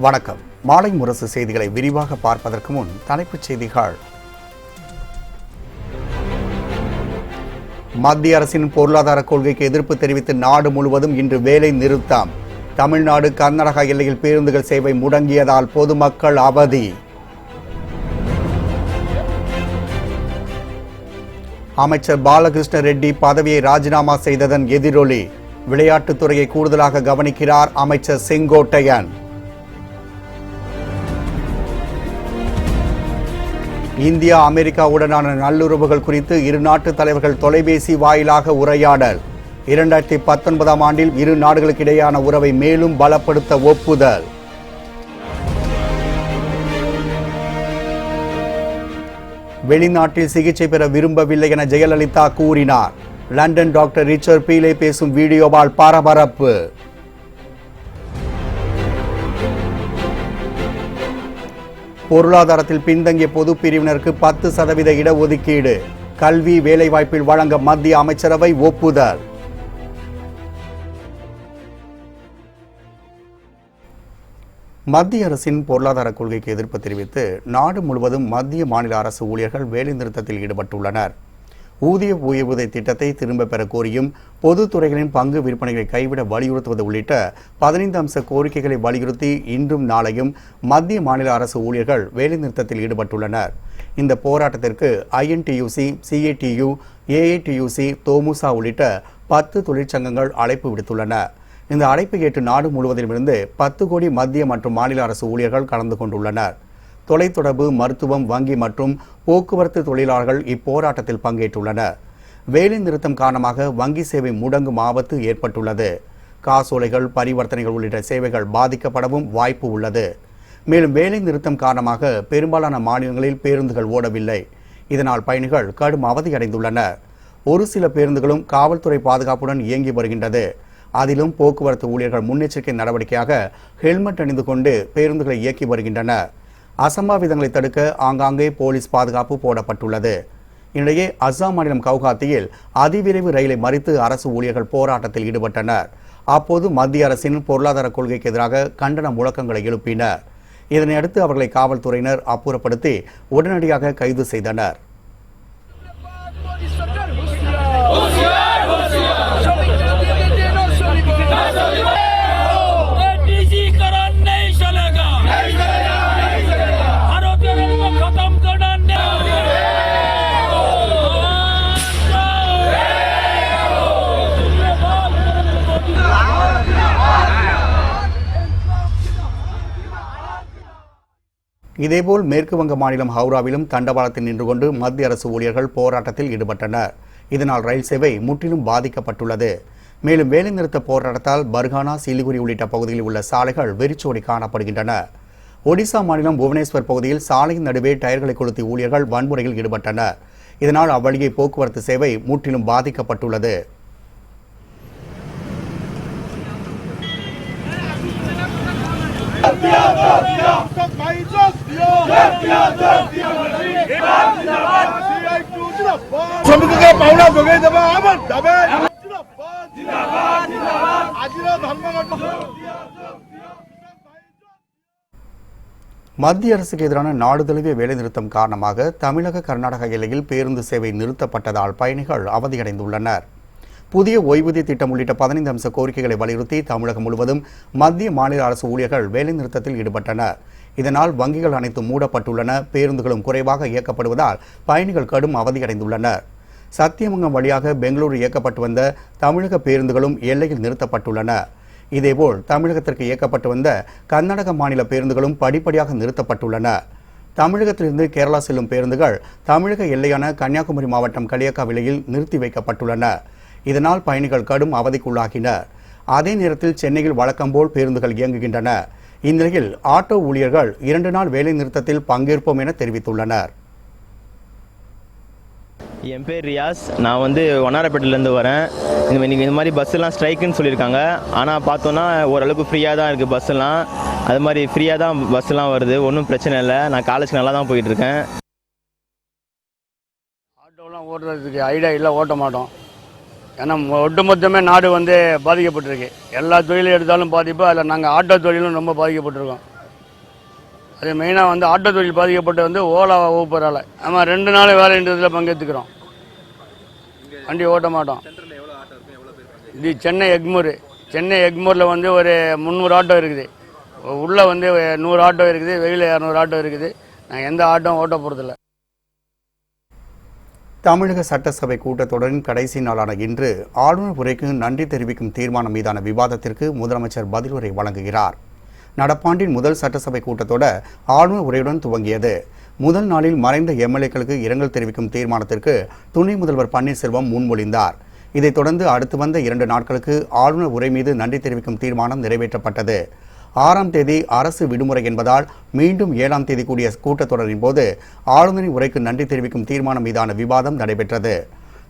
வணக்கம். மாலை முரசு செய்திகளை விரிவாக பார்ப்பதற்கு முன் தலைப்புச் செய்திகள். மத்திய அரசின் பொருளாதார கொள்கைக்கு எதிர்ப்பு தெரிவித்து நாடு முழுவதும் இன்று வேலை நிறுத்தம். தமிழ்நாடு கர்நாடகா எல்லையில் பேருந்துகள் சேவை முடங்கியதால் பொதுமக்கள் அவதி. அமைச்சர் பாலகிருஷ்ண ரெட்டி பதவியை ராஜினாமா செய்ததன் எதிரொலி. விளையாட்டுத்துறையை கூடுதலாக கவனிக்கிறார் அமைச்சர் செங்கோட்டையன். இந்தியா அமெரிக்காவுடனான நல்லுறவுகள் குறித்து இரு நாட்டு தலைவர்கள் தொலைபேசி வாயிலாக உரையாடல். 2019ஆம் ஆண்டில் இரு நாடுகளுக்கிடையான உறவை மேலும் பலப்படுத்த ஒப்புதல். வெளிநாட்டில் சிகிச்சை பெற விரும்பவில்லை என ஜெயலலிதா கூறினார். லண்டன் டாக்டர் ரிச்சர்ட் பீலே பேசும் வீடியோவால் பரபரப்பு. பொருளாதாரத்தில் பின்தங்கிய பொது பிரிவினருக்கு 10% இடஒதுக்கீடு. கல்வி வேலைவாய்ப்பில் வழங்க மத்திய அமைச்சரவை ஒப்புதல். மத்திய அரசின் பொருளாதார கொள்கைக்கு எதிர்ப்பு தெரிவித்து நாடு முழுவதும் மத்திய மாநில அரசு ஊழியர்கள் வேலைநிறுத்தத்தில் ஈடுபட்டுள்ளனர். ஊதிய ஓய்வூதிய திட்டத்தை திரும்ப பெற கோரியும் பொதுத்துறைகளின் பங்கு விற்பனைகளை கைவிட வலியுறுத்துவது உள்ளிட்ட 15 அம்ச கோரிக்கைகளை வலியுறுத்தி இன்றும் நாளையும் மத்திய மாநில அரசு ஊழியர்கள் வேலைநிறுத்தத்தில் ஈடுபட்டுள்ளனர். இந்த போராட்டத்திற்கு INTUC, CATU, AATUC, தோமுசா உள்ளிட்ட 10 தொழிற்சங்கங்கள் அழைப்பு விடுத்துள்ளன. இந்த அழைப்பை ஏற்று நாடு முழுவதிலுமிருந்து 10 கோடி மத்திய மற்றும் மாநில அரசு ஊழியர்கள் கலந்து கொண்டுள்ளனர். தொலைத்தொடர்பு, மருத்துவம், வங்கி மற்றும் போக்குவரத்து தொழிலாளர்கள் இப்போராட்டத்தில் பங்கேற்றுள்ளனர். வேலை நிறுத்தம் காரணமாக வங்கி சேவை முடங்கும் ஆபத்து ஏற்பட்டுள்ளது. காசோலைகள், பரிவர்த்தனைகள் உள்ளிட்ட சேவைகள் பாதிக்கப்படவும் வாய்ப்பு உள்ளது. மேலும் வேலை நிறுத்தம் காரணமாக பெரும்பாலான மாநிலங்களில் பேருந்துகள் ஓடவில்லை. இதனால் பயணிகள் கடும் அவதியடைந்துள்ளனர். ஒரு சில பேருந்துகளும் காவல்துறை பாதுகாப்புடன் இயங்கி வருகின்றது. அதிலும் போக்குவரத்து ஊழியர்கள் முன்னெச்சரிக்கை நடவடிக்கையாக ஹெல்மெட் அணிந்து கொண்டு பேருந்துகளை இயக்கி வருகின்றனர். அசம்பாவிதங்களை தடுக்க ஆங்காங்கே போலீஸ் பாதுகாப்பு போடப்பட்டுள்ளது. இந்நிலையே அஸ்ஸாம் மாநிலம் கவுஹாத்தியில் அதிவிரைவு ரயிலை மறித்து அரசு ஊழியர்கள் போராட்டத்தில் ஈடுபட்டனர். அப்போது மத்திய அரசின் பொருளாதார கொள்கைக்கு எதிராக கண்டன முழக்கங்களை எழுப்பினர். இதனையடுத்து அவர்களை காவல்துறையினர் அப்புறப்படுத்தி உடனடியாக கைது செய்தனர். இதேபோல் மேற்கு வங்க மாநிலம் ஹவுராவிலும் தண்டவாளத்தில் நின்று கொண்டு மத்திய அரசு ஊழியர்கள் போராட்டத்தில் ஈடுபட்டனர். இதனால் ரயில் சேவை முற்றிலும் பாதிக்கப்பட்டுள்ளது. மேலும் வேலைநிறுத்த போராட்டத்தால் பர்கானா, சிலிகுரி உள்ளிட்ட பகுதிகளில் உள்ள சாலைகள் வெறிச்சோடி காணப்படுகின்றன. ஒடிசா மாநிலம் புவனேஸ்வர் பகுதியில் சாலையின் நடுவே டயர்களை கொளுத்தி ஊழியர்கள் வன்முறையில் ஈடுபட்டனர். இதனால் அவ்வழியே போக்குவரத்து சேவை முற்றிலும் பாதிக்கப்பட்டுள்ளது. மத்திய அரசுக்கு எதிரான நாடு தழுவிய வேலைநிறுத்தம் காரணமாக தமிழக கர்நாடக எல்லையில் பேருந்து சேவை நிறுத்தப்பட்டதால் பயணிகள் அவதியடைந்துள்ளனர். புதிய ஓய்வூதிய திட்டம் உள்ளிட்ட 15 அம்ச கோரிக்கைகளை வலியுறுத்தி தமிழகம் முழுவதும் மத்திய மாநில அரசு ஊழியர்கள் வேலைநிறுத்தத்தில் ஈடுபட்டனர். இதனால் வங்கிகள் அனைத்தும் மூடப்பட்டுள்ளன. பேருந்துகளும் குறைவாக இயக்கப்படுவதால் பயணிகள் கடும் அவதியடைந்துள்ளனர். சத்தியமங்கலம் வழியாக பெங்களூரு இயக்கப்பட்டு வந்த தமிழக பேருந்துகளும் எல்லையில் நிறுத்தப்பட்டுள்ளன. இதேபோல் தமிழகத்திற்கு இயக்கப்பட்டு வந்த கர்நாடக மாநில பேருந்துகளும் படிப்படியாக நிறுத்தப்பட்டுள்ளன. தமிழகத்திலிருந்து கேரளா செல்லும் பேருந்துகள் தமிழக எல்லையான கன்னியாகுமரி மாவட்டம் களியக்காவிளையில் நிறுத்தி வைக்கப்பட்டுள்ளன. இதனால் பயணிகள் கடும் அவதிக்குள்ளாகினர். அதே நேரத்தில் சென்னையில் வழக்கம்போல் பேருந்துகள் இயங்குகின்றன. இந்நிலையில் ஆட்டோ ஊழியர்கள் 2 நாள் வேலை நிறுத்தத்தில் பங்கேற்போம் என தெரிவித்துள்ளனர். என் பேர் ரியாஸ். நான் வண்ணாரப்பேட்டிலேருந்து வரேன். இந்த மாதிரி பஸ்ஸெல்லாம் ஸ்ட்ரைக்குன்னு சொல்லியிருக்காங்க. ஆனால் பார்த்தோன்னா ஓரளவுக்கு ஃப்ரீயாக தான் இருக்குது பஸ்ஸெல்லாம். அது மாதிரி ஃப்ரீயாக தான் பஸ்ஸெல்லாம் வருது. ஒன்றும் பிரச்சனை இல்லை. நான் காலேஜ்க்கு நல்லா தான் போயிட்டுருக்கேன். ஆட்டோலாம் ஓட்டுறதுக்கு ஐடியா இல்லை, ஓட்ட மாட்டோம். ஏன்னா ஒட்டுமொத்தமே நாடு பாதிக்கப்பட்டிருக்கு. எல்லா தொழிலும் எடுத்தாலும் பாதிப்பு. அதில் நாங்கள் ஆட்டோ தொழிலும் ரொம்ப பாதிக்கப்பட்டிருக்கோம். அது மெயினாக வந்து ஆட்டோ தொழில் பாதிக்கப்பட்டு வந்து ஓலா ஊப்பரால் நம்ம 2 நாள் வேலைன்றதில் பங்கேற்றுக்கிறோம். வண்டி ஓட்ட மாட்டோம். இது சென்னை எக்மூரில் வந்து ஒரு 300 ஆட்டோ இருக்குது. உள்ளே வந்து 100 ஆட்டோ இருக்குது, வெளியில் 200 ஆட்டோ இருக்குது. நாங்கள் எந்த ஆட்டோவும் ஓட்ட போகிறதில்ல. தமிழக சட்டசபை கூட்டத்தொடரின் கடைசி நாளான இன்று ஆளுநர் உரைக்கு நன்றி தெரிவிக்கும் தீர்மானம் மீதான விவாதத்திற்கு முதலமைச்சர் பதிலுரை வழங்குகிறார். நடப்பாண்டின் முதல் சட்டசபை கூட்டத்தொடர் ஆளுநர் உரையுடன் துவங்கியது. முதல் நாளில் மறைந்த எம்எல்ஏக்களுக்கு இரங்கல் தெரிவிக்கும் தீர்மானத்திற்கு துணை முதல்வர் பன்னீர்செல்வம் முன்மொழிந்தார். இதைத் தொடர்ந்து அடுத்து வந்த 2 நாட்களுக்கு ஆளுநர் உரை மீது நன்றி தெரிவிக்கும் தீர்மானம் நிறைவேற்றப்பட்டது. 6ஆம் தேதி அரசு விடுமுறை என்பதால் மீண்டும் 7ஆம் தேதி கூடிய கூட்டத்தொடரின் போது ஆளுநரின் உரைக்கு நன்றி தெரிவிக்கும் தீர்மானம் மீதான விவாதம் நடைபெற்றது.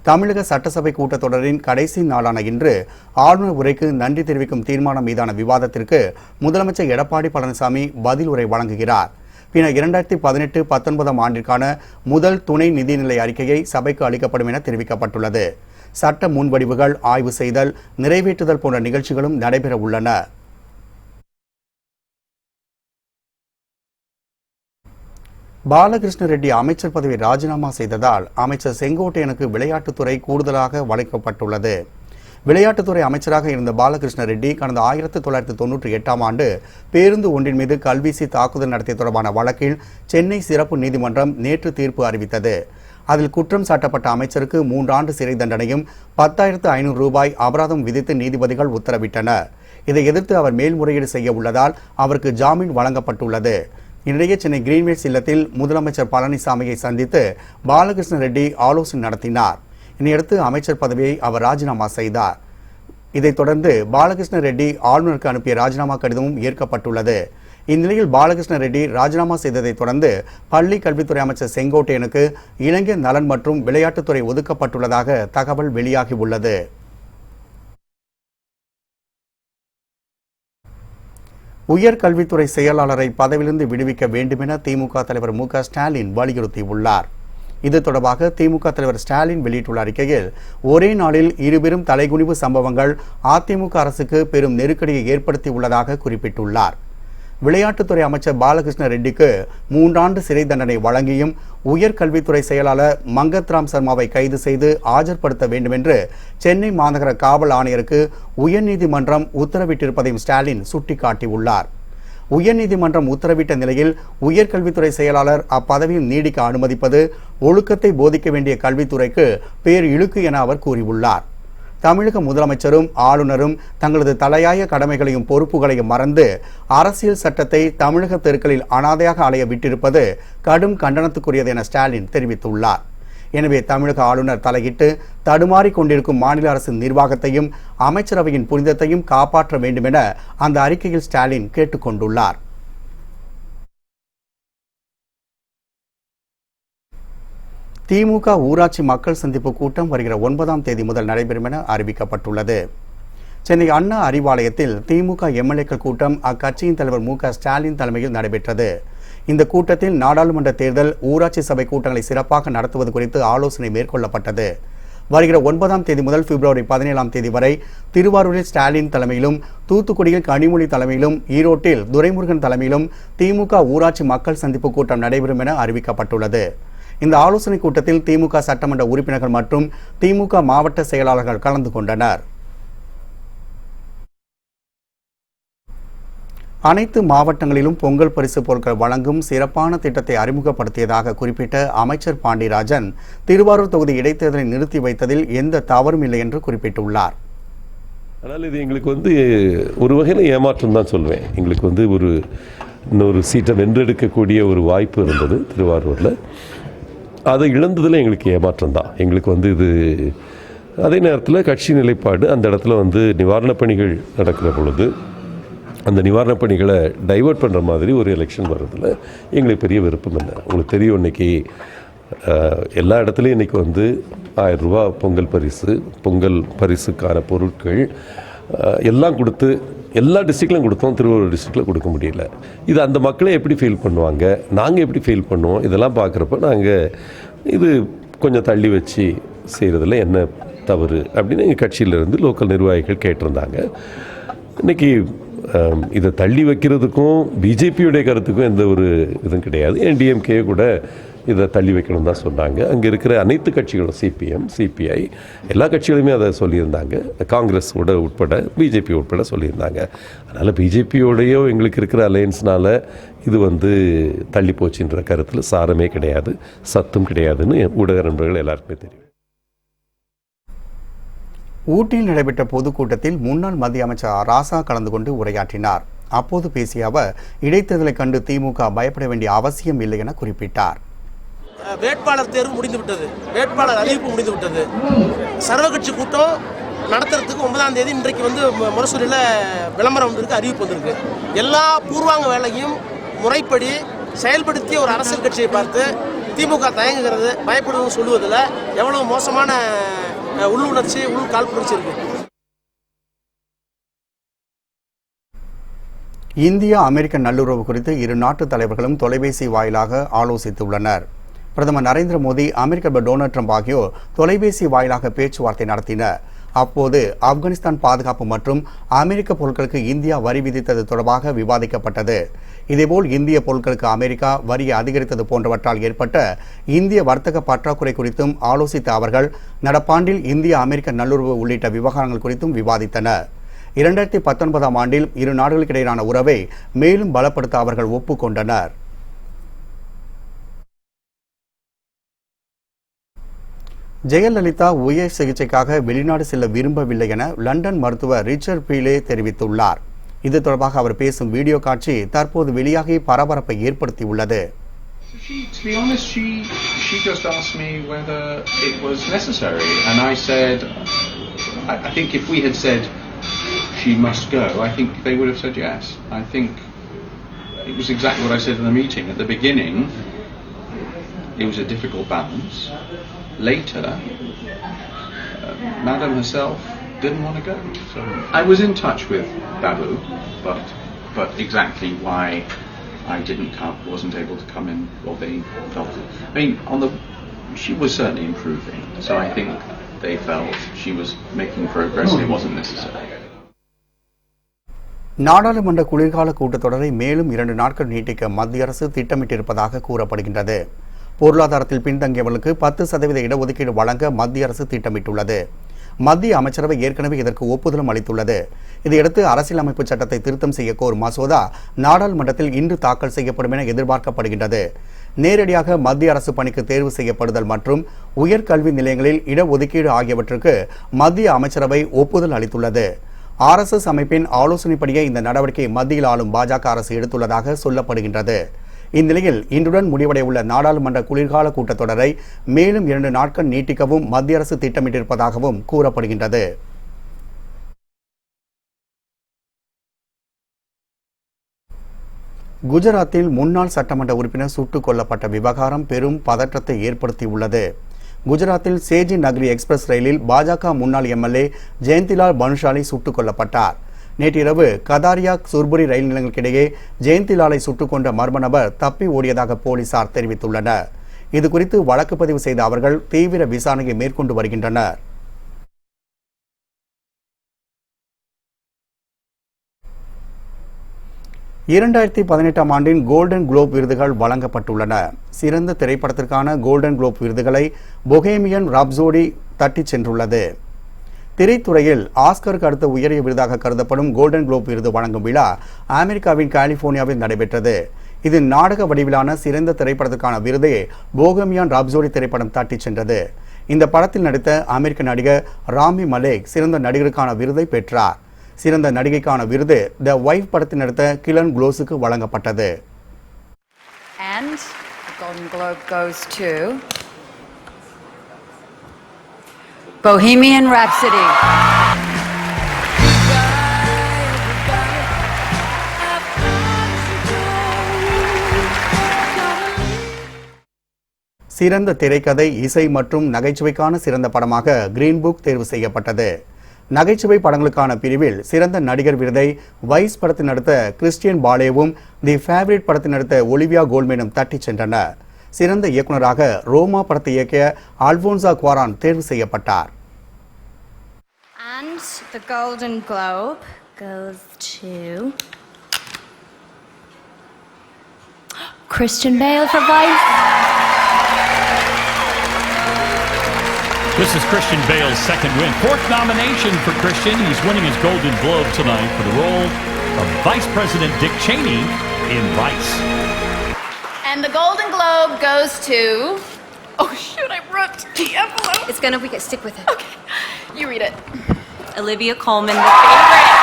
தமிழக சட்டசபை கூட்டத்தொடரின் கடைசி நாளான இன்று ஆளுநர் உரைக்கு நன்றி தெரிவிக்கும் தீர்மானம் மீதான விவாதத்திற்கு முதலமைச்சர் எடப்பாடி பழனிசாமி பதில் உரை வழங்குகிறார். பின்னர் 2018-19 ஆண்டிற்கான முதல் துணை நிதிநிலை அறிக்கையை சபைக்கு அளிக்கப்படும் என தெரிவிக்கப்பட்டுள்ளது. சட்ட முன்வடிவுகள் ஆய்வு செய்தல், நிறைவேற்றுதல் போன்ற நிகழ்ச்சிகளும் நடைபெற உள்ளன. பாலகிருஷ்ண ரெட்டி அமைச்சர் பதவியை ராஜினாமா செய்ததால் அமைச்சர் செங்கோட்டையனுக்கு விளையாட்டுத்துறை கூடுதலாக வழங்கப்பட்டுள்ளது. விளையாட்டுத்துறை அமைச்சராக இருந்த பாலகிருஷ்ண ரெட்டி கடந்த 1998ஆம் ஆண்டு பேருந்து ஒன்றின் மீது கல்வீசி தாக்குதல் நடத்திய தொடர்பான வழக்கில் சென்னை சிறப்பு நீதிமன்றம் நேற்று தீர்ப்பு அறிவித்தது. அதில் குற்றம் சாட்டப்பட்ட அமைச்சருக்கு 3 ஆண்டு சிறை தண்டனையும் 10,500 ரூபாய் அபராதம் விதித்து நீதிபதிகள் உத்தரவிட்டனர். இதை எதிர்த்து அவர் மேல்முறையீடு செய்ய உள்ளதால் அவருக்கு ஜாமீன் வழங்கப்பட்டுள்ளது. இந்நிலையே சென்னை கிரீன்வேஸ் இல்லத்தில் முதலமைச்சர் பழனிசாமியை சந்தித்து பாலகிருஷ்ண ரெட்டி ஆலோசனை நடத்தினார். இதனையடுத்து அமைச்சர் பதவியை அவர் ராஜினாமா செய்தார். இதைத் தொடர்ந்து பாலகிருஷ்ண ரெட்டி ஆளுநருக்கு அனுப்பிய ராஜினாமா கடிதமும் ஏற்கப்பட்டுள்ளது. இந்நிலையில் பாலகிருஷ்ண ரெட்டி ராஜினாமா செய்ததைத் தொடர்ந்து பள்ளி கல்வித்துறை அமைச்சர் செங்கோட்டையனுக்கு இளைஞர் நலன் மற்றும் விளையாட்டுத்துறை ஒதுக்கப்பட்டுள்ளதாக தகவல் வெளியாகியுள்ளது. உயர்கல்வித்துறை செயலாளரை பதவியிலிருந்து விடுவிக்க வேண்டுமென திமுக தலைவர் மு.க. ஸ்டாலின் வலியுறுத்தியுள்ளார். இது தொடர்பாக திமுக தலைவர் ஸ்டாலின் வெளியிட்டுள்ள அறிக்கையில், ஒரே நாளில் இருபெரும் தலைகுனிவு சம்பவங்கள் அதிமுக அரசுக்கு பெரும் நெருக்கடியை ஏற்படுத்தியுள்ளதாக குறிப்பிட்டுள்ளார். விளையாட்டுத்துறை அமைச்சர் பாலகிருஷ்ண ரெட்டிக்கு 3 ஆண்டு சிறை தண்டனை வழங்கியும் உயர்கல்வித்துறை செயலாளர் மங்கத்ராம் சர்மாவை கைது செய்து ஆஜர்படுத்த வேண்டும் என்று சென்னை மாநகர காவல் ஆணையருக்கு உயர்நீதிமன்றம் உத்தரவிட்டிருப்பதையும் ஸ்டாலின் சுட்டிக்காட்டியுள்ளார். உயர்நீதிமன்றம் உத்தரவிட்ட நிலையில் உயர்கல்வித்துறை செயலாளர் அப்பதவியில் நீடிக்க அனுமதிப்பது ஒழுக்கத்தை போதிக்க வேண்டிய கல்வித்துறைக்கு பேர் இழுக்கு என அவர் கூறியுள்ளார். தமிழக முதலமைச்சரும் ஆளுநரும் தங்களது தலையாய கடமைகளையும் பொறுப்புகளையும் மறந்து அரசியல் சட்டத்தை தமிழக தெருக்களில் அனாதையாக அலைய விட்டிருப்பது கடும் கண்டனத்துக்குரியது என ஸ்டாலின் தெரிவித்துள்ளார். எனவே தமிழக ஆளுநர் தலையிட்டு தடுமாறிக் கொண்டிருக்கும் மாநில அரசின் நிர்வாகத்தையும் அமைச்சரவையின் புனிதத்தையும் காப்பாற்ற வேண்டும் என அந்த அறிக்கையில் ஸ்டாலின் கேட்டுக்கொண்டுள்ளார். திமுக ஊராட்சி மக்கள் சந்திப்பு கூட்டம் வருகிற 9ஆம் தேதி முதல் நடைபெறும் என அறிவிக்கப்பட்டுள்ளது. சென்னை அண்ணா அறிவாலயத்தில் திமுக எம்எல்ஏக்கள் கூட்டம் அக்கட்சியின் தலைவர் மு.க. ஸ்டாலின் தலைமையில் நடைபெற்றது. இந்த கூட்டத்தில் நாடாளுமன்ற தேர்தல், ஊராட்சி சபை கூட்டங்களை சிறப்பாக நடத்துவது குறித்து ஆலோசனை மேற்கொள்ளப்பட்டது. வருகிற 9ஆம் தேதி முதல் பிப்ரவரி 17ஆம் தேதி வரை திருவாரூரில் ஸ்டாலின் தலைமையிலும், தூத்துக்குடியில் கனிமொழி தலைமையிலும், ஈரோட்டில் துரைமுருகன் தலைமையிலும் திமுக ஊராட்சி மக்கள் சந்திப்பு கூட்டம் நடைபெறும் என அறிவிக்கப்பட்டுள்ளது. இந்த ஆலோசனைக் கூட்டத்தில் திமுக சட்டமன்ற உறுப்பினர்கள் மற்றும் திமுக மாவட்ட செயலாளர்கள் கலந்து கொண்டனர். அனைத்து மாவட்டங்களிலும் பொங்கல் பரிசு பொருட்கள் வழங்கும் சிறப்பான திட்டத்தை அறிமுகப்படுத்தியதாக குறிப்பிட்ட அமைச்சர் பாண்டியராஜன், திருவாரூர் தொகுதி இடைத்தேர்தலை நிறுத்தி வைத்ததில் எந்த தவறும் இல்லை என்று குறிப்பிட்டுள்ளார். ஆனால் இது எங்களுக்கு ஒரு வகையில் ஏமாற்றம் தான் சொல்வேன். எங்களுக்கு இன்னொரு சீட்டை வென்றெடுக்கக்கூடிய ஒரு வாய்ப்பு இருந்தது திருவாரூரில். அதை இழந்ததில் எங்களுக்கு ஏமாற்றம் தான். எங்களுக்கு இது அதே நேரத்தில் கட்சி நிலைப்பாடு அந்த இடத்துல நிவாரணப் பணிகள் நடக்கிற பொழுது அந்த நிவாரணப் பணிகளை டைவர்ட் பண்ணுற மாதிரி ஒரு எலெக்ஷன் வர்றதில் எங்களுக்கு பெரிய விருப்பம் இல்லை. உங்களுக்கு தெரியும், இன்றைக்கி எல்லா இடத்துலையும் இன்றைக்கி 1000 ரூபா பொங்கல் பரிசுக்கான பொருட்கள் எல்லாம் கொடுத்து எல்லா டிஸ்ட்ரிக்ட்லையும் கொடுத்தோம், திருவாரூர் டிஸ்ட்ரிக்டில் கொடுக்க முடியல. இது அந்த மக்களே எப்படி ஃபீல் பண்ணுவாங்க, நாங்கள் எப்படி ஃபீல் பண்ணுவோம், இதெல்லாம் பார்க்குறப்ப நாங்கள் இது கொஞ்சம் தள்ளி வச்சு செய்கிறதுல என்ன தவறு அப்படின்னு எங்கள் கட்சியிலேருந்து லோக்கல் நிர்வாகிகள் கேட்டிருந்தாங்க. இன்றைக்கி இதை தள்ளி வைக்கிறதுக்கும் பிஜேபியுடைய கருத்துக்கும் எந்த ஒரு இதுவும் கிடையாது. டிஎம்கே கூட இதை தள்ளி வைக்கணும் தான் சொன்னாங்க. அங்கே இருக்கிற அனைத்து கட்சிகளும் சிபிஎம், சிபிஐ எல்லா கட்சிகளுமே அதை சொல்லியிருந்தாங்க. காங்கிரஸ் உட்பட பிஜேபி உட்பட சொல்லியிருந்தாங்க. அதனால் பிஜேபியோடையோ எங்களுக்கு இருக்கிற அலையன்ஸ்னால் இது தள்ளி போச்சுன்ற கருத்தில் சாரமே கிடையாது, சத்தும் கிடையாதுன்னு ஊடக நண்பர்கள் எல்லாருக்குமே தெரியும். ஊட்டியில் நடைபெற்ற பொதுக்கூட்டத்தில் முன்னாள் மத்திய அமைச்சர் ராசா கலந்து கொண்டு உரையாற்றினார். அப்போது பேசிய அவர் இடைத்தேர்தலை கண்டு திமுக பயப்பட வேண்டிய அவசியம் இல்லை என குறிப்பிட்டார். வேட்பாளர் தேர்வு முடிந்துவிட்டது, வேட்பாளர் அறிவிப்பு முடிந்துவிட்டது. சர்வகட்சி கூட்டம் நடத்துறதுக்கு 9ஆம் தேதி இன்றைக்கு முரசொலியில் விளம்பரம் வந்திருக்கு, அறிவிப்பு வந்திருக்கு. எல்லா பூர்வாங்க வேலையும் முறைப்படி செயல்படுத்திய ஒரு அரசியல் கட்சியை பார்த்து திமுக தயங்குகிறது, பயப்படுவது சொல்லுவதில் எவ்வளவு மோசமான உள்ளுணர்ச்சி, உள் காழ்ப்புணர்ச்சி இருக்கு. இந்தியா அமெரிக்க நல்லுறவு குறித்து இரு நாட்டு தலைவர்களும் தொலைபேசி வாயிலாக ஆலோசித்துள்ளனர். பிரதமர் நரேந்திர மோடி, அமெரிக்க அதிபர் டொனால்ட் ட்ரம்ப் ஆகியோர் தொலைபேசி வாயிலாக பேச்சுவார்த்தை நடத்தினர். அப்போது ஆப்கானிஸ்தான் பாதுகாப்பு மற்றும் அமெரிக்க பொருட்களுக்கு இந்தியா வரி விதித்தது தொடர்பாக விவாதிக்கப்பட்டது. இதேபோல் இந்திய பொருட்களுக்கு அமெரிக்கா வரியை அதிகரித்தது போன்றவற்றால் ஏற்பட்ட இந்திய வர்த்தக பற்றாக்குறை குறித்தும் ஆலோசித்த அவர்கள் நடப்பாண்டில் இந்திய அமெரிக்க நல்லுறவு உள்ளிட்ட விவகாரங்கள் குறித்தும் விவாதித்தனர். 2019ஆம் ஆண்டில் இரு நாடுகளுக்கிடையிலான உறவை மேலும் பலப்படுத்த அவர்கள் ஒப்புக்கொண்டனர். ஜெயலலிதா உயர் சிகிச்சைக்காக வெளிநாடு செல்ல விரும்பவில்லை என லண்டன் மருத்துவர் ரிச்சர்ட் பீலே தெரிவித்துள்ளார். இது தொடர்பாக அவர் பேசும் வீடியோ காட்சி தற்போது வெளியாகி பரபரப்பை ஏற்படுத்தியுள்ளது. To be honest, she just asked me whether it was necessary, and I said, I think if we had said she must go, I think they would have said yes. I think it was exactly what I said in the meeting. At the beginning, it was a difficult balance. Later, Madam herself didn't want to go. So I was in touch with Babu, but exactly why I wasn't able to come in, or they felt it. I mean, she was certainly improving, so I think they felt she was making progress and it wasn't necessary. நாடாளுமன்ற குளிர்கால கூட்டத்தொடரை மேலும் 2 நாட்கள் நீட்டிக்க மத்திய அரசு திட்டமிட்டிருப்பதாக கூறப்படுகின்றது. பொருளாதாரத்தில் பின்தங்கியவர்களுக்கு 10% இடஒதுக்கீடு வழங்க மத்திய அரசு திட்டமிட்டுள்ளது. மத்திய அமைச்சரவை ஏற்கனவே இதற்கு ஒப்புதலும் அளித்துள்ளது. இதையடுத்து அரசியலமைப்பு சட்டத்தை திருத்தம் செய்ய கோரும் மசோதா நாடாளுமன்றத்தில் இன்று தாக்கல் செய்யப்படும் என எதிர்பார்க்கப்படுகின்றது. நேரடியாக மத்திய அரசு பணிக்கு தேர்வு செய்யப்படுதல் மற்றும் உயர்கல்வி நிலையங்களில் இடஒதுக்கீடு ஆகியவற்றுக்கு மத்திய அமைச்சரவை ஒப்புதல் அளித்துள்ளது. RSS அமைப்பின் ஆலோசனைப்படியே இந்த நடவடிக்கை மத்தியில் ஆளும் பாஜக அரசு எடுத்துள்ளதாக சொல்லப்படுகின்றது. இந்நிலையில் இன்றுடன் முடிவடைய உள்ள நாடாளுமன்ற குளிர்கால கூட்டத்தொடரை மேலும் 2 நாட்கள் நீட்டிக்கவும் மத்திய அரசு திட்டமிட்டிருப்பதாகவும் கூறப்படுகின்றது. குஜராத்தில் முன்னாள் சட்டமன்ற உறுப்பினர் சுட்டுக் கொல்லப்பட்ட விவகாரம் பெரும் பதற்றத்தை ஏற்படுத்தியுள்ளது. குஜராத்தில் சேஜி நகரி எக்ஸ்பிரஸ் ரயிலில் பாஜக முன்னாள் MLA ஜெயந்திலால் பன்ஷாலி சுட்டுக் கொல்லப்பட்டார். நேற்றிரவு கதாரியா சுர்புரி ரயில் நிலையங்களுக்கிடையே ஜெயந்திலாலை சுட்டுக் கொண்ட மர்ம நபர் தப்பி ஓடியதாக போலீசார் தெரிவித்துள்ளனர். இதுகுறித்து வழக்கு பதிவு செய்த அவர்கள் தீவிர விசாரணையை மேற்கொண்டு வருகின்றனர். (2018ஆம் ஆண்டின் கோல்டன் குளோப் விருதுகள் வழங்கப்பட்டுள்ளன. சிறந்த திரைப்படத்திற்கான கோல்டன் குளோப் விருதுகளை பொஹேமியன் ராப்சோடி தட்டிச் சென்றுள்ளது. திரைத்துறையில் ஆஸ்கருக்கு அடுத்த உயரிய விருதாக கருதப்படும் கோல்டன் குளோப் விருது வழங்கும் விழா அமெரிக்காவின் கலிபோர்னியாவில் நடைபெற்றது. இது நாடக வடிவிலான சிறந்த திரைப்படத்திற்கான விருதை போஹேமியன் ராப்சோடி திரைப்படம் தட்டிச் சென்றது. இந்த படத்தில் நடித்த அமெரிக்க நடிகர் ராமி மலேக் சிறந்த நடிகருக்கான விருதை பெற்றார். சிறந்த நடிகைக்கான விருது த வைஃப் படத்தில் நடித்த கிலன் குளோஸுக்கு வழங்கப்பட்டது. And the Golden Globe goes to Bohemian Rhapsody. சிறந்த திரைக்கதை, இசை மற்றும் நகைச்சுவைக்கான சிறந்த படமாக கிரீன் புக் தேர்வு செய்யப்பட்டது. நகைச்சுவை படங்களுக்கான பிரிவில் சிறந்த நடிகர் விருதை வைஸ் படத்தில் நடித்த கிறிஸ்டியன் பாலேவும் தி ஃபேவரட் படத்தில் நடித்த ஒலிவியா கோல்மேனும் தட்டிச் சென்றனர். சிறந்த இயக்குநராக ரோமா படத்தை இயக்கிய அல்போன்சா குவாரான் தேர்வு செய்யப்பட்டார். And the Golden Globe goes to Christian Bale for Vice. This is Christian Bale's second win. Fourth nomination for Christian. He's winning his Golden Globe tonight for the role of Vice President Dick Cheney in Vice. And the Golden Globe goes to... Oh, shoot, I ripped the envelope. It's gonna, we can stick with it. Okay, you read it. Olivia Colman, the favorite.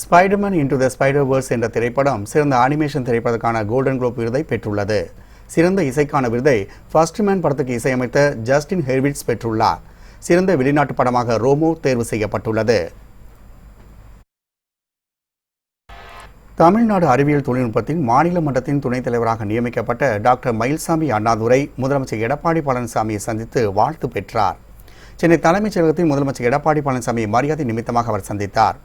Spiderman into the Spider-Verse என்ற திரைப்படம் சிறந்த animation திரைப்படத்துக்கான golden Globe விருதை பெற்றுள்ளது. சிறந்த இசைக்கான விருதை first man படத்துக்கு இசையமைத்த Justin ஹெர்விட்ஸ் பெற்றுள்ளார். சிறந்த வெளிநாட்டு படமாக ரோமோ தேர்வு செய்யப்பட்டுள்ளது. தமிழ்நாடு அறிவியல் தொழில்நுட்பத்தின் மாநில மன்றத்தின் துணைத் தலைவராக நியமிக்கப்பட்ட டாக்டர் மயில்சாமி அண்ணாதுரை முதலமைச்சர் எடப்பாடி பழனிசாமியை சந்தித்து வாழ்த்து பெற்றார். சென்னை தலைமைச் செயலகத்தில் முதலமைச்சர் எடப்பாடி பழனிசாமியை மரியாதை நிமித்தமாக அவர் சந்தித்தார்.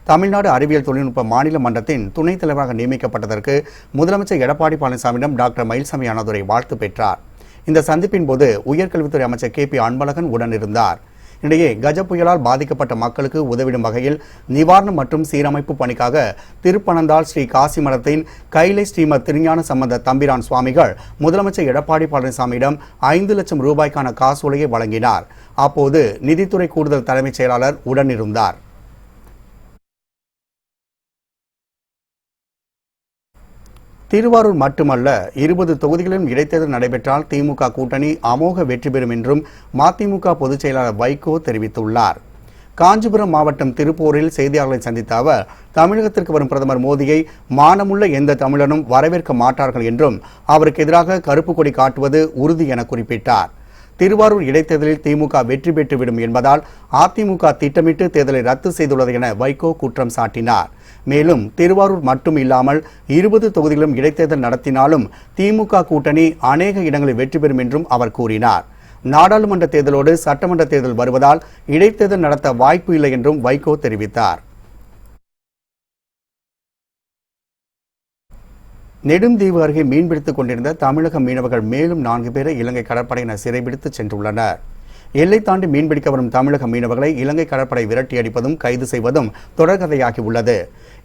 தமிழ்நாடு அறிவியல் தொழில்நுட்ப மாநில மன்றத்தின் துணைத் தலைவராக நியமிக்கப்பட்டதற்கு முதலமைச்சர் எடப்பாடி பழனிசாமியிடம் டாக்டர் மயில்சாமி அண்ணாதுரை வாழ்த்து பெற்றார். இந்த சந்திப்பின் போது உயர்கல்வித்துறை அமைச்சர் KP அன்பழகன் உடனிருந்தார். இடையே கஜ புயலால் பாதிக்கப்பட்ட மக்களுக்கு உதவிடும் வகையில் நிவாரணம் மற்றும் சீரமைப்பு பணிக்காக திருப்பனந்தாள் ஸ்ரீ காசி மடத்தின் கைலை ஸ்ரீமத் திருஞான சம்பந்த தம்பிரான் சுவாமிகள் முதலமைச்சர் எடப்பாடி பழனிசாமியிடம் 5 லட்சம் ரூபாய்க்கான காசோலையை வழங்கினார். அப்போது நிதித்துறை கூடுதல் தலைமைச் செயலாளர் உடனிருந்தார். திருவாரூர் மட்டுமல்ல 20 தொகுதிகளிலும் இடைத்தேர்தல் நடைபெற்றால் திமுக கூட்டணி அமோக வெற்றி பெறும் என்றும் மதிமுக பொதுச் செயலாளர் வைகோ தெரிவித்துள்ளார். காஞ்சிபுரம் மாவட்டம் திருப்பூரில் செய்தியாளர்களை சந்தித்த அவர் தமிழகத்திற்கு வரும் பிரதமர் மோடியை மானமுள்ள எந்த தமிழனும் வரவேற்க மாட்டார்கள் என்றும் அவருக்கு எதிராக கருப்பு கொடி காட்டுவது உறுதி என குறிப்பிட்டார். திருவாரூர் இடைத்தேர்தலில் திமுக வெற்றி பெற்றுவிடும் என்பதால் அதிமுக திட்டமிட்டு தேர்தலை ரத்து செய்துள்ளது என வைகோ குற்றம் சாட்டினார். மேலும் திருவாரூர் மட்டும் இல்லாமல் 20 தொகுதிகளிலும் இடைத்தேர்தல் நடத்தினாலும் திமுக கூட்டணி அநேக இடங்களில் வெற்றி பெறும் என்றும் அவர் கூறினார். நாடாளுமன்ற தேர்தலோடு சட்டமன்ற தேர்தல் வருவதால் இடைத்தேர்தல் நடத்த வாய்ப்பு இல்லை என்றும் வைகோ தெரிவித்தார். நெடுந்தீவு அருகே மீன்பிடித்துக் கொண்டிருந்த தமிழக மீனவர்கள் மேலும் 4 பேரை இலங்கை கடற்படையினர் சிறைபிடித்து சென்றுள்ளனர். எல்லை தாண்டி மீன்பிடிக்க வரும் தமிழக மீனவர்களை இலங்கை கடற்படை விரட்டி அடிப்பதும் கைது செய்வதும் தொடர்கதையாகி உள்ளது.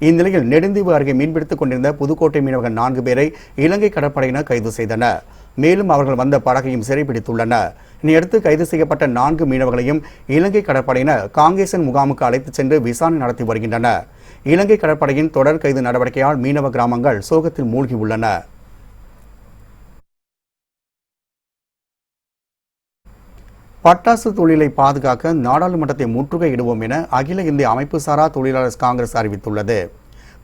இந்நிலையில் நெடுந்தீவு அருகே மீன்பிடித்துக் கொண்டிருந்த புதுக்கோட்டை மீனவர்கள் 4 பேரை இலங்கை கடற்படையினர் கைது செய்தனர். மேலும் அவர்கள் வந்த படகையும் சிறைபிடித்துள்ளனர். இதையடுத்து கைது செய்யப்பட்ட 4 மீனவர்களையும் இலங்கை கடற்படையினர் காங்கேசன் முகாமுக்கு அழைத்துச் சென்று விசாரணை நடத்தி வருகின்றனர். இலங்கை கடற்படையின் தொடர் கைது நடவடிக்கையால் மீனவ கிராமங்கள் சோகத்தில் மூழ்கியுள்ளன. பட்டாசு தொழிலை பாதுகாக்க நாடாளுமன்றத்தை முற்றுகையிடுவோம் என அகில இந்திய அமைப்பு சாரா தொழிலாளர் காங்கிரஸ் அறிவித்துள்ளது.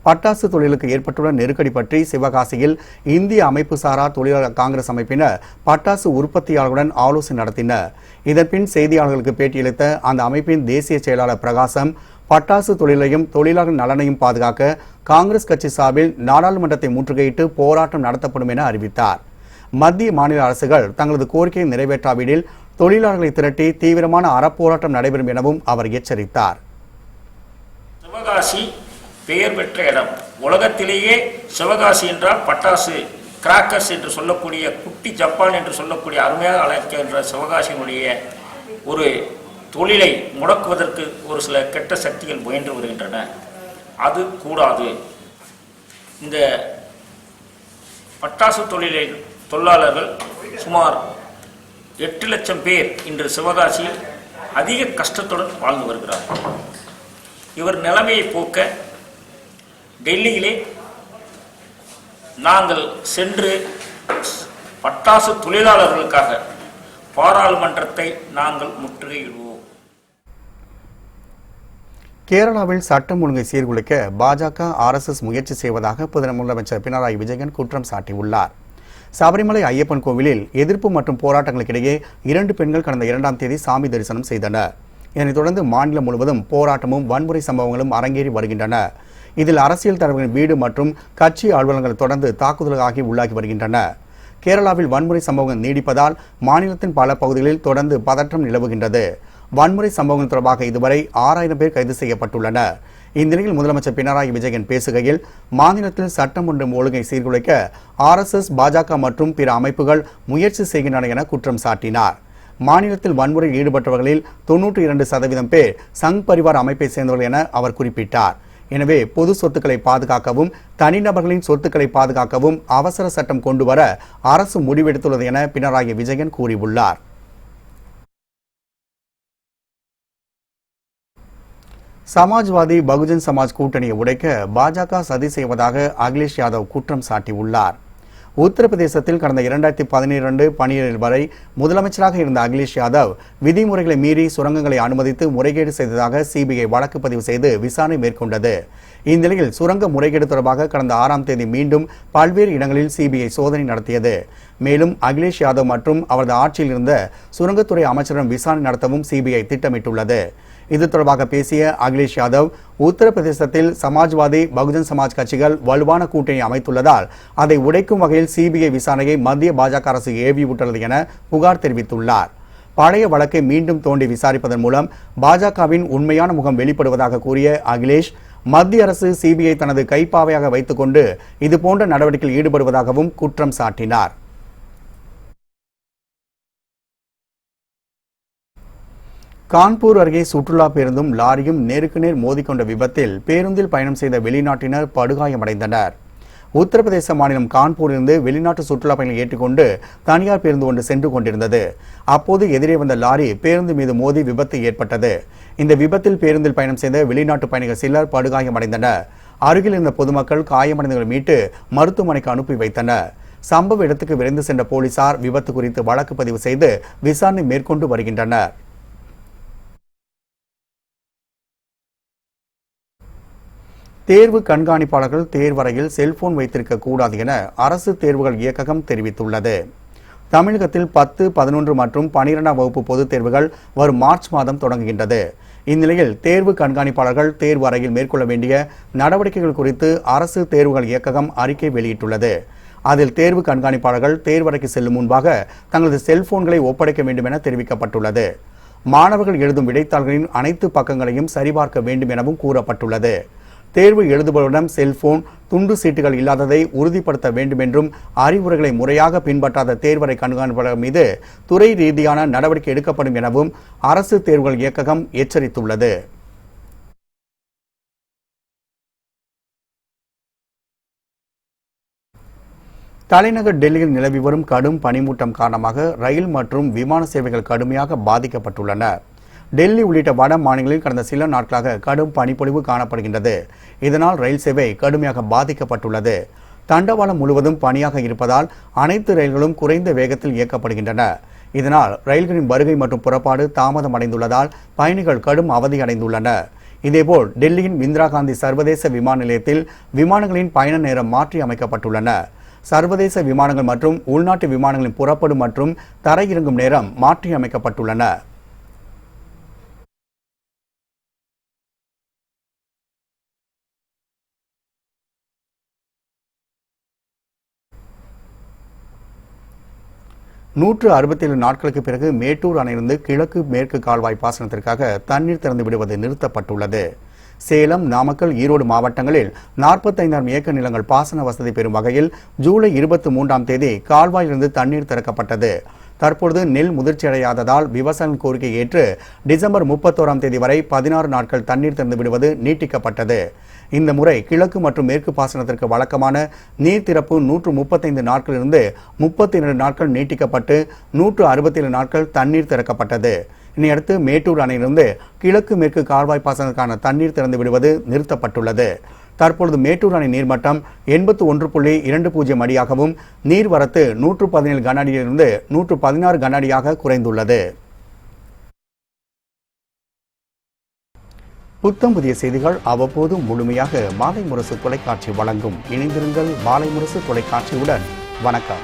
பட்டாசு தொழிலுக்கு ஏற்பட்டுள்ள நெருக்கடி பற்றி சிவகாசியில் இந்திய அமைப்பு சாரா தொழிலாளர் காங்கிரஸ் அமைப்பினர் பட்டாசு உற்பத்தியாளர்களுடன் ஆலோசனை நடத்தினர். இதன்பின் செய்தியாளர்களுக்கு பேட்டியளித்த அந்த அமைப்பின் தேசிய செயலாளர் பிரகாசம் பட்டாசு தொழிலையும் தொழிலாளர் நலனையும் பாதுகாக்க காங்கிரஸ் கட்சி சார்பில் நாடாளுமன்றத்தை முற்றுகையிட்டு போராட்டம் நடத்தப்படும் என அறிவித்தார். மத்திய மாநில அரசுகள் தங்களது கோரிக்கையை நிறைவேற்றாவிடில் தொழிலாளர்களை திரட்டி தீவிரமான அறப்போராட்டம் நடைபெறும் எனவும் அவர் எச்சரித்தார். சிவகாசி பெயர் பெற்ற இடம். உலகத்திலேயே சிவகாசி என்றால் பட்டாசு கிராக்கர்ஸ் என்று சொல்லக்கூடிய குட்டி ஜப்பான் என்று சொல்லக்கூடிய அருமையாக அழைக்கின்ற சிவகாசியினுடைய ஒரு தொழிலை முடக்குவதற்கு ஒரு சில கெட்ட சக்திகள் முயன்று வருகின்றன. அது கூடாது. இந்த பட்டாசு தொழிலாளர்கள் சுமார் 8 லட்சம் பேர் இன்று சிவகாசியில் அதிக கஷ்டத்துடன் வாழ்ந்து வருகிறார்கள். இவர் நிலைமையை போக்க டெல்லியிலே நாங்கள் சென்று பட்டாசு தொழிலாளர்களுக்காக பாராளுமன்றத்தை நாங்கள் முற்றுகையிடுவோம். கேரளாவில் சட்டம் ஒழுங்கை சீர்குலைக்க பாஜக RSS முயற்சி செய்வதாக முதலமைச்சர் பினராயி விஜயன் குற்றம் சாட்டியுள்ளார். சபரிமலை ஐயப்பன் கோவிலில் எதிர்ப்பு மற்றும் போராட்டங்களுக்கிடையே 2 பெண்கள் கடந்த 2ஆம் தேதி சாமி தரிசனம் செய்தனர். இதனைத் தொடர்ந்து மாநிலம் முழுவதும் போராட்டமும் வன்முறை சம்பவங்களும் அரங்கேறி வருகின்றன. இதில் அரசியல் தலைவர்களின் வீடு மற்றும் கட்சி அலுவலகங்கள் தொடர்ந்து தாக்குதலுக்காகி உள்ளாகி வருகின்றன. கேரளாவில் வன்முறை சம்பவங்கள் நீடிப்பதால் மாநிலத்தின் பல பகுதிகளில் தொடர்ந்து பதற்றம் நிலவுகின்றது. வன்முறை சம்பவங்கள் தொடர்பாக இதுவரை 6000 பேர் கைது செய்யப்பட்டுள்ளனர். இந்நிலையில் முதலமைச்சர் பினராயி விஜயன் பேசுகையில் மாநிலத்தில் சட்டம் மற்றும் ஒழுங்கை சீர்குலைக்க RSS, பாஜக மற்றும் பிற அமைப்புகள் முயற்சி செய்கின்றன என குற்றம் சாட்டினார். மாநிலத்தில் வன்முறையில் ஈடுபட்டவர்களில் 92% பேர் சங் பரிவார் அமைப்பை சேர்ந்தவர்கள் என அவர் குறிப்பிட்டார். எனவே பொது சொத்துக்களை பாதுகாக்கவும் தனிநபர்களின் சொத்துக்களை பாதுகாக்கவும் அவசர சட்டம் கொண்டுவர அரசு முடிவெடுத்துள்ளது என பினராயி விஜயன் கூறியுள்ளார். சமாஜ்வாதி பகுஜன் சமாஜ் கூட்டணியை உடைக்க பாஜக சதி செய்வதாக அகிலேஷ் யாதவ் குற்றம் சாட்டியுள்ளார். உத்தரப்பிரதேசத்தில் கடந்த 2012 வரை முதலமைச்சராக இருந்த அகிலேஷ் யாதவ் விதிமுறைகளை மீறி சுரங்கங்களை அனுமதித்து முறைகேடு செய்ததாக சிபிஐ வழக்கு பதிவு செய்து விசாரணை மேற்கொண்டது. இந்நிலையில் சுரங்க முறைகேடு தொடர்பாக கடந்த 6ஆம் தேதி மீண்டும் பல்வேறு இடங்களில் சிபிஐ சோதனை நடத்தியது. மேலும் அகிலேஷ் யாதவ் மற்றும் அவரது ஆட்சியில் இருந்த சுரங்கத்துறை அமைச்சரிடம் விசாரணை நடத்தவும் சிபிஐ திட்டமிட்டுள்ளது. இது தொடர்பாக பேசிய அகிலேஷ் யாதவ் உத்தரப்பிரதேசத்தில் சமாஜ்வாதி பகுஜன் சமாஜ் கட்சிகள் வலுவான கூட்டணி அமைத்துள்ளதால் அதை உடைக்கும் வகையில் சிபிஐ விசாரணையை மத்திய பாஜக அரசு ஏவிவிட்டுள்ளது என புகார் தெரிவித்துள்ளார். பழைய வழக்கை மீண்டும் தோண்டி விசாரிப்பதன் மூலம் பாஜகவின் உண்மையான முகம் வெளிப்படுவதாக கூறிய அகிலேஷ் மத்திய அரசு சிபிஐ தனது கைப்பாவையாக வைத்துக் கொண்டு இதுபோன்ற நடவடிக்கையில் ஈடுபடுவதாகவும் குற்றம் சாட்டினார். கான்பூர் அருகே சுற்றுலா பேருந்தும் லாரியும் நேருக்கு நேர் மோதிக்கொண்ட விபத்தில் பேருந்தில் பயணம் செய்த வெளிநாட்டினர் படுகாயமடைந்தனர். உத்தரப்பிரதேச மாநிலம் கான்பூரிலிருந்து வெளிநாட்டு சுற்றுலா பயணிகளை ஏற்றிக்கொண்டு தனியார் பேருந்து ஒன்று சென்று கொண்டிருந்தது. அப்போது எதிரே வந்த லாரி பேருந்து மீது மோதி விபத்து ஏற்பட்டது. இந்த விபத்தில் பேருந்தில் பயணம் செய்த வெளிநாட்டு பயணிகள் சிலர் படுகாயமடைந்தனர். அருகில் இருந்த பொதுமக்கள் காயமடைந்தவர்களை மீட்டு மருத்துவமனைக்கு அனுப்பி வைத்தனர். சம்பவ இடத்துக்கு விரைந்து சென்ற போலீசார் விபத்து குறித்து வழக்கு பதிவு செய்து விசாரணை மேற்கொண்டு வருகின்றனர். தேர்வு கண்காணிப்பாளர்கள் தேர்வறையில் செல்போன் வைத்திருக்க கூடாது என அரசு தேர்வுகள் இயக்ககம் தெரிவித்துள்ளது. தமிழகத்தில் 10, 11 மற்றும் 12ஆம் வகுப்பு பொதுத் தேர்வுகள் வரும் மார்ச் மாதம் தொடங்குகின்றது. இந்நிலையில் தேர்வு கண்காணிப்பாளர்கள் தேர்வு அறையில் மேற்கொள்ள வேண்டிய நடவடிக்கைகள் குறித்து அரசு தேர்வுகள் இயக்ககம் அறிக்கை வெளியிட்டுள்ளது. அதில் தேர்வு கண்காணிப்பாளர்கள் தேர்வறைக்கு செல்லும் முன்பாக தங்களது செல்போன்களை ஒப்படைக்க வேண்டும் என தெரிவிக்கப்பட்டுள்ளது. மாணவர்கள் எழுதும் விடைத்தாள்களின் அனைத்து பக்கங்களையும் சரிபார்க்க வேண்டும் எனவும் கூறப்பட்டுள்ளது. தேர்வு எழுதுபவரிடம் செல்போன், துண்டு சீட்டுகள் இல்லாததை உறுதிப்படுத்த வேண்டும் என்றும் அறிவுரைகளை முறையாக பின்பற்றாத தேர்வறை கண்காணிப்பாளர் மீது துறை ரீதியான நடவடிக்கை எடுக்கப்படும் எனவும் அரசு தேர்வுகள் இயக்ககம் எச்சரித்துள்ளது. தலைநகர் டெல்லியில் நிலவி வரும் கடும் பனிமூட்டம் காரணமாக ரயில் மற்றும் விமான சேவைகள் கடுமையாக பாதிக்கப்பட்டுள்ளன. டெல்லி உள்ளிட்ட வட மாநிலங்களில் கடந்த சில நாட்களாக கடும் பனிப்பொழிவு காணப்படுகின்றது. இதனால் ரயில் சேவை கடுமையாக பாதிக்கப்பட்டுள்ளது. தண்டவாளம் முழுவதும் பனியாக இருப்பதால் அனைத்து ரயில்களும் குறைந்த வேகத்தில் இயக்கப்படுகின்றன. இதனால் ரயில்களின் வருகை மற்றும் புறப்பாடு தாமதமடைந்துள்ளதால் பயணிகள் கடும் அவதி அடைந்துள்ளனர். இதேபோல் டெல்லியின் இந்திரா காந்தி சர்வதேச விமான நிலையத்தில் விமானங்களின் பயண நேரம் மாற்றி அமைக்கப்பட்டுள்ளன. சர்வதேச விமானங்கள் மற்றும் உள்நாட்டு விமானங்களின் புறப்படும் மற்றும் தரையிறங்கும் நேரம் மாற்றி அமைக்கப்பட்டுள்ளன. நூற்று 67 நாட்களுக்கு பிறகு மேட்டூர் அணையிலிருந்து கிழக்கு மேற்கு கால்வாய் பாசனத்திற்காக தண்ணீர் திறந்து விடுவது நிறுத்தப்பட்டுள்ளது. சேலம், நாமக்கல், ஈரோடு மாவட்டங்களில் 45,000 ஏக்கர் நிலங்கள் பாசன வசதி பெறும் வகையில் ஜூலை 23ஆம் தேதி கால்வாயிலிருந்து தண்ணீர் திறக்கப்பட்டது. தற்பொழுது நெல் முதிர்ச்சியடையாததால் விவசாயிகளின் கோரிக்கையை ஏற்று டிசம்பர் 31ஆம் தேதி வரை 16 நாட்கள் தண்ணீர் திறந்து விடுவது நீட்டிக்கப்பட்டது. இந்த முறை கிழக்கு மற்றும் மேற்கு பாசனத்திற்கு வழக்கமான நீர் திறப்பு 135 நாட்களிலிருந்து 32 நாட்கள் நீட்டிக்கப்பட்டு 167 நாட்கள் தண்ணீர் திறக்கப்பட்டது. இதனையடுத்து மேட்டூர் அணையிலிருந்து கிழக்கு மேற்கு கால்வாய் பாசனத்திற்கான தண்ணீர் திறந்து விடுவது நிறுத்தப்பட்டுள்ளது. தற்பொழுது மேட்டூர் அணை நீர்மட்டம் 81.20 அடியாகவும் நீர்வரத்து 117 கன அடியிலிருந்து 116 கன அடியாக குறைந்துள்ளது. புத்தம் புதிய செய்திகள் அவ்வப்போது முழுமையாக மாலை முரசு தொலைக்காட்சி வழங்கும். இணைந்திருங்கள் மாலை முரசு தொலைக்காட்சியுடன். வணக்கம்.